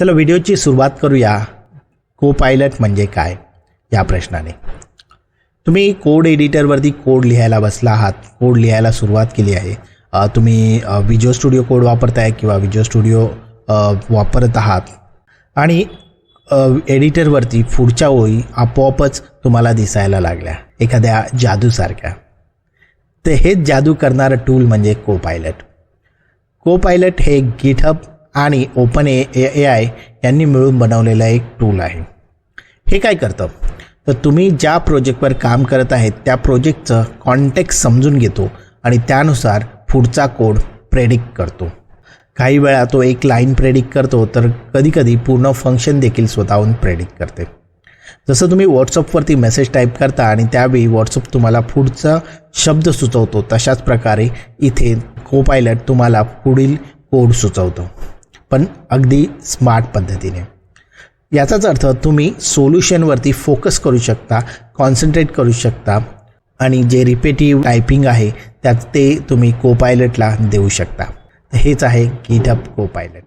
चला व्हिडिओची सुरुवात करूया. कोपायलट म्हणजे काय या प्रश्नाने. तुम्ही कोड एडिटरवरती कोड लिहायला बसला आहात, कोड लिहायला सुरुवात केली आहे. तुम्ही विज्युअल स्टुडिओ कोड वापरताय किंवा विज्युअल स्टुडिओ वापरत आहात आणि एडिटरवरती पुढच्या ओळी आपोआपच तुम्हाला दिसायला लागल्या एखाद्या जादूसारख्या. तर हेच जादू करणारं टूल म्हणजे कोपायलट. कोपायलट हे गिटहब आणि ओपन AI यांनी मिळून बनवलेलं एक टूल आहे. हे काय करतं तर तुम्ही ज्या प्रोजेक्टवर काम करत आहेत त्या प्रोजेक्टचं कॉन्टेक्स्ट समजून घेतो आणि त्यानुसार पुढचा कोड प्रेडिक्ट करतो. काही वेळा तो एक लाईन प्रेडिक्ट करतो तर कधीकधी पूर्ण फंक्शन देखील स्वतःहून प्रेडिक्ट करते. जसं तुम्ही व्हॉट्सअपवरती मेसेज टाईप करता आणि त्यावेळी व्हॉट्सअप तुम्हाला पुढचा शब्द सुचवतो, तशाच प्रकारे इथे कोपायलट तुम्हाला पुढील कोड सुचवतो, पण अगदी स्मार्ट पद्धतीने. याचाच अर्थ तुम्ही सोल्युशनवरती फोकस करू शकता, कॉन्सन्ट्रेट करू शकता आणि जे रिपेटिव्ह टायपिंग आहे त्यात ते तुम्ही कोपायलटला देऊ शकता. हेच आहे गिटहब कोपायलट.